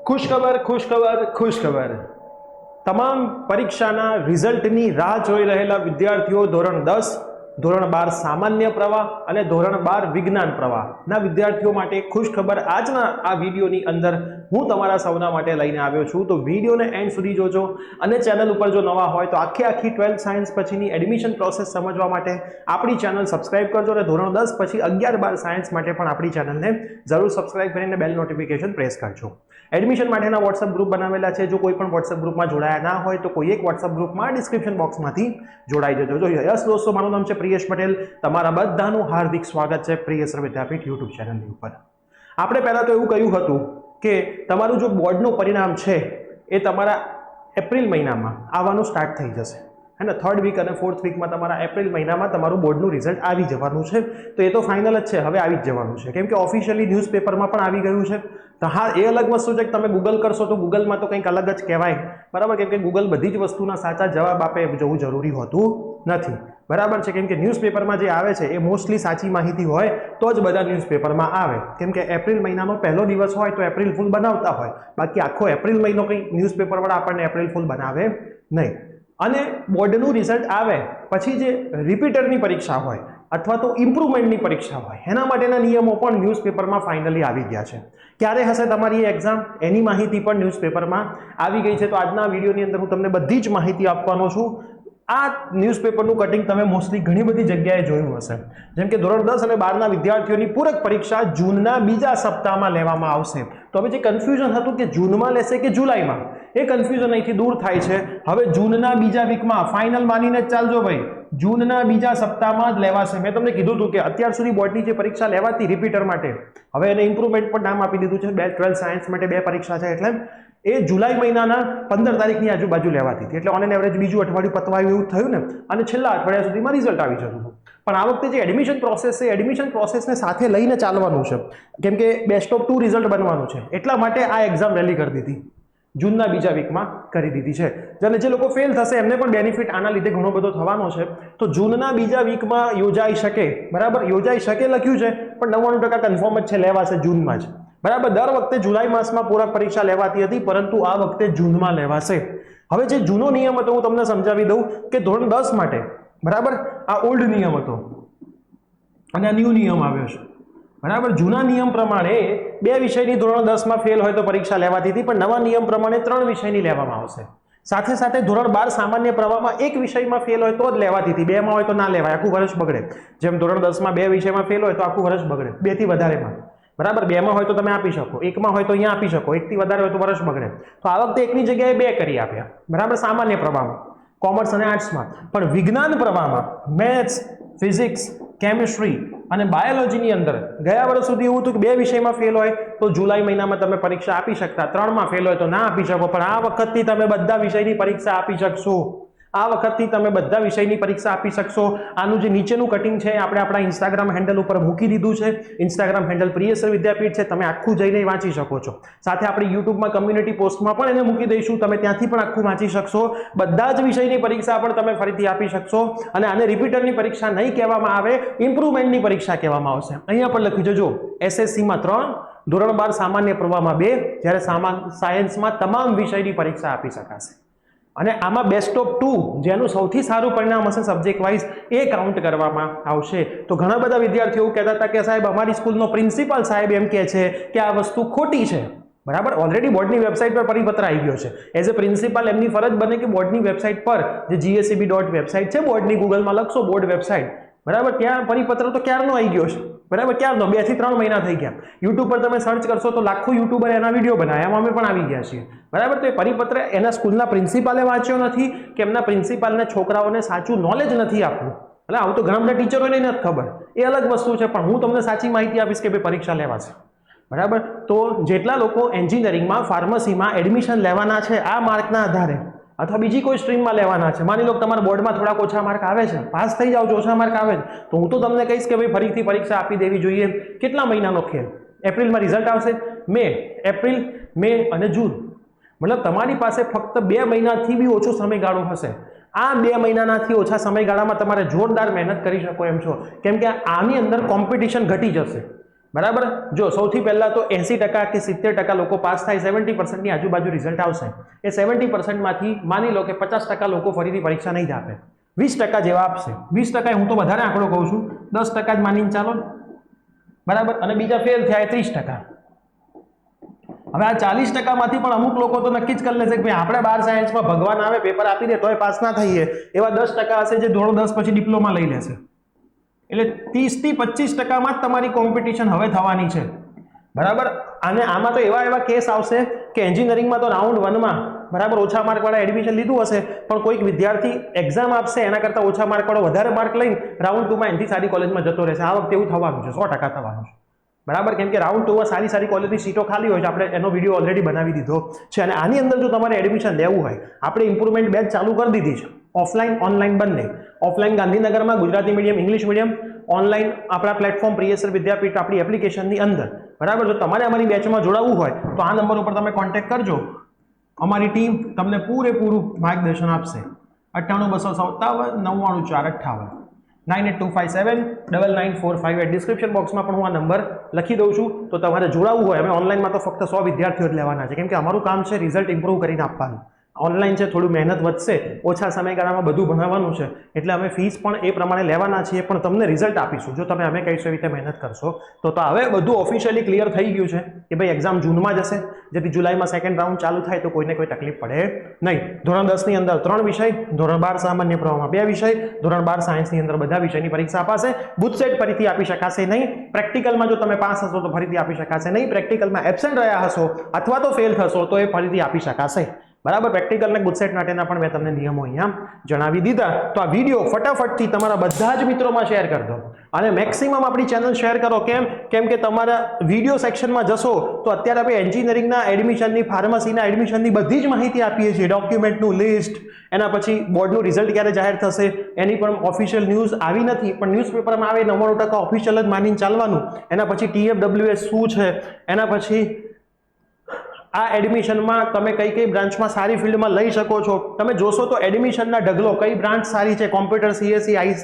ખુશખબર તમામ પરીક્ષાના રિઝલ્ટની રાહ જોઈ રહેલા વિદ્યાર્થીઓ ધોરણ 10 ધોરણ 12 સામાન્ય પ્રવાહ અને ધોરણ 12 વિજ્ઞાન પ્રવાહના વિદ્યાર્થીઓ માટે ખુશખબર આજના આ વિડીયોની અંદર હું તમારા સૌના માટે લઈને આવ્યો છું. તો વિડીયોને એન્ડ સુધી જોજો અને ચેનલ ઉપર જો નવા હોય તો આખી 12th સાયન્સ પછીની એડમિશન પ્રોસેસ સમજવા માટે આપણી ચેનલ સબસ્ક્રાઇબ કરજો અને ધોરણ 10 પછી 11-12 સાયન્સ માટે પણ આપણી ચેનલને જરૂર સબસ્ક્રાઇબ કરીને બેલ નોટિફિકેશન પ્રેસ કરજો. એડમિશન માટેના વોટ્સએપ ગ્રુપ બનાવેલા છે. જો કોઈ પણ વોટ્સએપ ગ્રુપમાં જોડાયા ના હોય તો કોઈ એક વોટ્સએપ ગ્રુપમાં ડિસ્ક્રિપ્શન બોક્સમાંથી જોડાઈ જજો. જો યસ દોસ્તો, મારું નામ છે પ્રિયેશ પટેલ. તમારા બધાનું હાર્દિક સ્વાગત છે પ્રિયેશ વિદ્યાપીઠ યુટ્યુબ ચેનલની ઉપર. આપણે પહેલા તો એવું કહ્યું હતું કે તમારું જો બોર્ડનું પરિણામ છે એ તમારા એપ્રિલ મહિનામાં આવવાનું સ્ટાર્ટ થઈ જશે. હે ને, 3rd વીક અને 4th વીકમાં તમારા એપ્રિલ મહિનામાં તમારું બોર્ડનું રિઝલ્ટ આવી જવાનું છે. તો એ તો ફાઇનલ જ છે, હવે આવી જ જવાનું છે, કેમ કે ઓફિશિયલી ન્યૂઝપેપરમાં પણ આવી ગયું છે. તો હા, એ અલગ વસ્તુ છે કે તમે ગૂગલ કરશો તો ગૂગલમાં તો કંઈક અલગ જ કહેવાય, બરાબર, કેમ કે ગૂગલ બધી જ વસ્તુના સાચા જવાબ આપે જવું જરૂરી હોતું નથી, બરાબર છે, કેમ કે ન્યૂઝપેપરમાં જે આવે છે એ મોસ્ટલી સાચી માહિતી હોય તો જ બધા ન્યૂઝપેપરમાં આવે, કેમ કે એપ્રિલ મહિનાનો પહેલો દિવસ હોય તો એપ્રિલ ફૂલ બનાવતા હોય, બાકી આખો એપ્રિલ મહિનો કંઈ ન્યૂઝપેપરવાળા આપણને એપ્રિલ ફૂલ બનાવે નહીં. અને બોર્ડનું રિઝલ્ટ આવે પછી જે રિપીટરની પરીક્ષા હોય અથવા તો ઇમ્પ્રુવમેન્ટની પરીક્ષા હોય એના માટેના નિયમો પણ ન્યૂઝપેપરમાં ફાઇનલી આવી ગયા છે. ક્યારે હશે તમારી એક્ઝામ એની માહિતી પણ ન્યૂઝપેપરમાં આવી ગઈ છે. તો આજના વિડીયોની અંદર હું તમને બધી જ માહિતી આપવાનો છું. આ ન્યૂઝપેપરનું કટિંગ તમે મોસ્ટલી ઘણી બધી જગ્યાએ જોયું હશે, જેમ કે ધોરણ 10 અને 12ના વિદ્યાર્થીઓની પૂરક પરીક્ષા જૂનના બીજા સપ્તાહમાં લેવામાં આવશે. તો હવે જે કન્ફ્યુઝન હતું કે જૂનમાં લેશે કે જુલાઈમાં, એ કન્ફ્યુઝન અહીંથી દૂર થાય છે. હવે જૂનના બીજા વીકમાં ફાઇનલ માનીને જ ચાલજો ભાઈ, જૂનના બીજા સપ્તાહમાં જ લેવાશે. મેં તમને કીધું હતું કે અત્યાર સુધી બોર્ડની જે પરીક્ષા લેવાતી રિપીટર માટે, હવે એને ઇમ્પ્રુવમેન્ટ પણ નામ આપી દીધું છે. 12th સાયન્સ માટે 2 પરીક્ષા છે, એટલે એ જુલાઈ મહિનાના 15 તારીખની આજુબાજુ લેવાતી હતી. એટલે ઓન એન એવરેજ બીજું અઠવાડિયું પતવાયું એવું થયું ને, અને છેલ્લા અઠવાડિયા સુધીમાં રિઝલ્ટ આવી જતું હતું. પણ આ વખતે જે એડમિશન પ્રોસેસ છે, એડમિશન પ્રોસેસને સાથે લઈને ચાલવાનું છે, કેમ કે બેસ્ટ ઓફ 2 રિઝલ્ટ બનવાનું છે. એટલા માટે આ એક્ઝામ રેલી કરી દીધી, જૂનના બીજા વીકમાં કરી દીધી છે. અને જે લોકો ફેલ થશે એમને પણ બેનિફિટ આના લીધે ઘણો બધો થવાનો છે. તો જૂનના બીજા વીકમાં યોજાઈ શકે, બરાબર, યોજાઈ શકે લખ્યું છે, પણ 99% કન્ફર્મ જ છે, લેવાશે જૂનમાં જ, બરાબર. દર વખતે જુલાઈ માસમાં પૂરક પરીક્ષા લેવાતી હતી, પરંતુ આ વખતે જૂનમાં લેવાશે. હવે જે જૂનો નિયમ હતો હું તમને સમજાવી દઉં કે ધોરણ 10 માટે, બરાબર, આ ઓલ્ડ નિયમ હતો અને આ ન્યૂ નિયમ આવ્યો છે, બરાબર. જૂના નિયમ પ્રમાણે 2 વિષયની ધોરણ 10માં ફેલ હોય તો પરીક્ષા લેવાતી હતી, પણ નવા નિયમ પ્રમાણે 3 વિષયની લેવામાં આવશે. સાથે સાથે ધોરણ 12 સામાન્ય પ્રવાહમાં 1 વિષયમાં ફેલ હોય તો જ લેવાતી હતી, 2માં હોય તો ના લેવાય, આખું વર્ષ બગડે. જેમ ધોરણ 10માં 2 વિષયમાં ફેલ હોય તો આખું વર્ષ બગડે, 2 થી વધારેમાં, બરાબર. 2માં હોય તો તમે આપી શકો, 1માં હોય તો અહીંયા આપી શકો, 1 થી વધારે હોય તો વર્ષ બગડે. તો આ વખતે 1ની જગ્યાએ 2 કરી આપ્યા, બરાબર, સામાન્ય પ્રવાહમાં, કોમર્સ અને આર્ટ્સમાં. પણ વિજ્ઞાન પ્રવાહમાં મેથ્સ, ફિઝિક્સ, કેમિસ્ટ્રી અને બાયોલોજીની અંદર ગયા વર્ષ સુધી એવું હતું કે 2 વિષયમાં ફેલ હોય તો જુલાઈ મહિનામાં તમે પરીક્ષા આપી શકતા, 3માં ફેલ હોય તો ના આપી શકો. પણ આ વખતથી તમે બધા વિષયની પરીક્ષા આપી શકશો. આ વખતથી તમે બધા વિષયની પરીક્ષા આપી શકશો. આનું જે નીચેનું કટિંગ છે આપણે આપણા ઇન્સ્ટાગ્રામ હેન્ડલ ઉપર મૂકી દીધું છે. ઇન્સ્ટાગ્રામ હેન્ડલ પ્રિયેશ વિદ્યાપીઠ છે, તમે આખું જઈને વાંચી શકો છો. સાથે આપણી યુટ્યુબમાં કમ્યુનિટી પોસ્ટમાં પણ એને મૂકી દઈશું, તમે ત્યાંથી પણ આખું વાંચી શકશો. બધા જ વિષયની પરીક્ષા પણ તમે ફરીથી આપી શકશો. અને આને રિપીટરની પરીક્ષા નહીં કહેવામાં આવે, ઇમ્પ્રુવમેન્ટની પરીક્ષા કહેવામાં આવશે. અહીંયા પણ લખ્યું છે, જો એસએસસીમાં 3, ધોરણ 12 સામાન્ય પ્રવાહમાં 2, જ્યારે સાયન્સમાં તમામ વિષયની પરીક્ષા આપી શકાશે. અને આમાં બેસ્ટ ઓફ 2 જેનું સૌથી સારું પરિણામ હશે સબ્જેક્ટ વાઇઝ, એ કાઉન્ટ કરવામાં આવશે. તો ઘણા બધા વિદ્યાર્થીઓ એવું કહેતા હતા કે સાહેબ અમારી સ્કૂલનો પ્રિન્સિપાલ સાહેબ એમ કહે છે કે આ વસ્તુ ખોટી છે, બરાબર. ઓલરેડી બોર્ડની વેબસાઇટ પર પરિપત્ર આવી ગયો છે. એઝ અ પ્રિન્સિપાલ એમની ફરજ બને કે બોર્ડની વેબસાઇટ પર, જે GSEB વેબસાઇટ છે બોર્ડની, ગૂગલમાં લખશો બોર્ડ વેબસાઇટ, બરાબર, ત્યાં પરિપત્ર તો ક્યારનો આવી ગયો છે, બરાબર, ક્યારનો, 2 થી 3 મહિના થઈ ગયા. યુટ્યુબ પર તમે સર્ચ કરશો તો લાખો યુટ્યુબર એના વિડીયો બનાવ્યા, એમાં અમે પણ આવી ગયા છીએ, બરાબર. તો એ પરિપત્ર એના સ્કૂલના પ્રિન્સિપાલે વાંચ્યો નથી કે એમના પ્રિન્સિપાલને છોકરાઓને સાચું નોલેજ નથી આપવું. એટલે આવું તો ઘણા બધા ટીચરોને નથી ખબર, એ અલગ વસ્તુ છે. પણ હું તમને સાચી માહિતી આપીશ કે ભાઈ પરીક્ષા લેવાશે, બરાબર. તો જેટલા લોકો એન્જિનિયરિંગમાં, ફાર્મસીમાં એડમિશન લેવાના છે આ માર્કના આધારે, અથવા બીજી કોઈ સ્ટ્રીમમાં લેવાના છે, માની લો કે તમારા બોર્ડમાં થોડાક ઓછા માર્ક આવે છે, પાસ થઈ જાઓ છો, ઓછા માર્ક આવે છે, તો હું તો તમને કહીશ કે ભાઈ ફરીથી પરીક્ષા આપી દેવી જોઈએ. કેટલા મહિનાનો ખેલ? એપ્રિલમાં રિઝલ્ટ આવશે, એપ્રિલ, મે અને જૂન, મતલબ તમારી પાસે ફક્ત 2 મહિનાથી બી ઓછો સમયગાળો હશે. આ 2 મહિનાથી ઓછા સમયગાળામાં તમારે જોરદાર મહેનત કરી શકો એમ છો, કેમ કે આની અંદર કોમ્પિટિશન ઘટી જશે. બરાબર. જો સૌથી પહેલા તો 80% કે 70% લોકો પાસ થાય, 70% ની આજુબાજુ રિઝલ્ટ આવશે. એ 70% માંથી માની લો કે 50% લોકો ફરીથી પરીક્ષા નહીં જ આપે, 20% જેવા આપશે. 20% હું તો વધારે આંકડો કહું છું, 10% જ માનીને ચાલો, બરાબર. અને બીજા ફેલ થયા 30%. હવે આ 40% માંથી પણ અમુક લોકો તો નક્કી જ કરી લેશે કે ભાઈ આપણે 12 સાયન્સમાં ભગવાન આવે પેપર આપી દે તોય પાસ ના થઈએ, એવા 10% હશે જે ધોરણ 10 પછી ડિપ્લોમા લઈ લેશે. એટલે 30 થી 25% માં જ તમારી કોમ્પિટિશન હવે થવાની છે, બરાબર. અને આમાં તો એવા કેસ આવશે કે એન્જિનિયરિંગમાં તો રાઉન્ડ 1 માં બરાબર ઓછા માર્ક વાળા એડમિશન લીધું હશે, પણ કોઈક વિદ્યાર્થી એક્ઝામ આપશે એના કરતા ઓછા માર્ક વાળો વધારે માર્ક લઈને રાઉન્ડ 2 માં એનથી સારી કોલેજમાં જતો રહેશે. આ વખતે એવું થવાનું છે, 100% થવાનું છે, બરાબર. કેમ કે રાઉન્ડ 2 માં સારી કોલેજની સીટો ખાલી હોય છે, આપણે એનો વિડીયો ઓલરેડી બનાવી દીધો છે. અને આની અંદર જો તમારે એડમિશન લેવું હોય, આપણે ઇમ્પ્રુવમેન્ટ બેચ ચાલુ કરી દીધી છે, ઓફલાઈન ઓનલાઈન બંને. ઓફલાઈન ગાંધીનગરમાં Gujarati medium English medium, online આપણા પ્લેટફોર્મ પ્રિયસર વિદ્યાપીઠ આપણી એપ્લિકેશનની અંદર, બરાબર. જો તમારે અમારી બેચમાં જોડાવવું હોય તો આ નંબર ઉપર તમે કોન્ટેક્ટ કરજો, અમારી ટીમ તમને પૂરેપૂરું માર્ગદર્શન આપશે. 98 257 99 458 9825799458. ડિસ્ક્રિપ્શન બોક્સમાં પણ હું આ નંબર લખી દઉં છું. તો તમારે જોડાવવું હોય, અમે ઓનલાઈનમાં તો ફક્ત 100 વિદ્યાર્થીઓ જ લેવાના છે, કેમ કે અમારું કામ છે રિઝલ્ટ ઇમ્પ્રૂવ કરીને આપવાનું. ઓનલાઈન છે, થોડું મહેનત વધશે, ઓછા સમયગાળામાં બધું ભણાવવાનું છે, એટલે અમે ફીસ પણ એ પ્રમાણે લેવાના છીએ, પણ તમને રિઝલ્ટ આપીશું જો તમે અમે કહીશું એવી રીતે મહેનત કરશો તો. હવે બધું ઓફિશિયલી ક્લિયર થઈ ગયું છે કે ભાઈ એક્ઝામ જૂનમાં જશે, જેથી જુલાઈમાં સેકન્ડ રાઉન્ડ ચાલુ થાય તો કોઈને કોઈ તકલીફ પડે નહીં. ધોરણ 10 ની અંદર 3 વિષય, ધોરણ 12 સામાન્ય પ્રવાહમાં 2 વિષય, ધોરણ 12 સાયન્સની અંદર બધા વિષયની પરીક્ષા અપાશે. બુથસેટ ફરીથી આપી શકાશે નહીં. પ્રેક્ટિકલમાં જો તમે પાસ હશો તો ફરીથી આપી શકાશે નહીં. પ્રેક્ટિકલમાં એબસેન્ટ રહ્યા હશો અથવા તો ફેલ થશો તો એ ફરીથી આપી શકાશે, બરાબર. પ્રેક્ટિકલ ને ગુજસેટ માટેના પણ મેં તમને નિયમો અહીંયા જણાવી દીધા. તો આ વિડીયો ફટાફટથી તમારા બધા જ મિત્રોમાં શેર કરી દો અને મેક્સિમમ આપણી ચેનલ શેર કરો. કેમ કે તમારા વિડીયો સેક્શનમાં જશો તો અત્યારે આપણે એન્જિનિયરિંગના એડમિશનની, ફાર્મસીના એડમિશનની બધી જ માહિતી આપીએ છીએ. ડોક્યુમેન્ટનું લિસ્ટ, એના પછી બોર્ડનું રિઝલ્ટ ક્યારે જાહેર થશે એની પણ ઓફિશિયલ ન્યૂઝ આવી નથી, પણ ન્યૂઝપેપરમાં આવે 99% ઓફિશિયલ જ માનીને ચાલવાનું. એના પછી TFWS શું છે, એના પછી આ એડમિશનમાં તમે કઈ બ્રાન્ચમાં સારી ફિલ્ડમાં લઈ શકો છો. તમે જોશો તો એડમિશનના ઢગલો, કઈ બ્રાન્ચ સારી છે, computer, CSE, IC,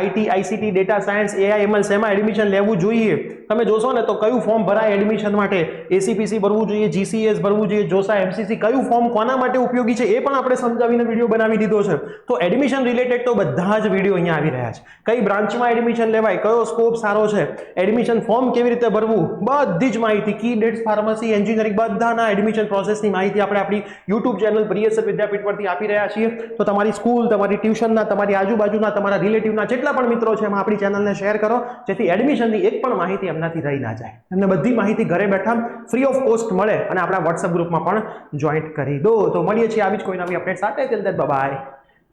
IT, ICT, data science, AI, ML શેમાં એડમિશન લેવું જોઈએ. તમે જોશો ને તો કયું ફોર્મ ભરાય એડમિશન માટે, ACPC ભરવું જોઈએ, GCS ભરવું જોઈએ, જોસા, MCC, કયું ફોર્મ કોના માટે ઉપયોગી છે એ પણ આપણે સમજાવીને વિડીયો બનાવી દીધો છે. તો એડમિશન રિલેટેડ તો બધા જ વિડીયો અહીંયા આવી રહ્યા છે. કઈ બ્રાન્ચમાં એડમિશન લેવાય, કયો સ્કોપ સારો છે, એડમિશન ફોર્મ કેવી રીતે ભરવું, બધી જ માહિતી, કી ડેટ્સ, ફાર્મસી, એન્જિનિયરિંગ બધાના એડમિશન પ્રોસેસની માહિતી આપણે આપણી યુટ્યુબ ચેનલ પ્રિયસર વિદ્યાપીઠ પરથી આપી રહ્યા છીએ. તો તમારી સ્કૂલ, તમારી ટ્યુશનના, તમારી આજુબાજુના, તમારા રિલેટિવના જેટલા પણ મિત્રો છે એમાં આપણી ચેનલને શેર કરો, જેથી એડમિશનની એક પણ માહિતી એમનાથી રહી ના જાય. એમને બધી માહિતી ઘરે બેઠા ફ્રી ઓફ કોસ્ટ મળે અને આપણા વોટ્સએપ ગ્રુપમાં પણ જોઈન્ટ કરી દો. તો મળીએ છીએ આવી જ કોઈ નવી અપડેટ સાથે. Till then bye bye,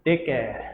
take care.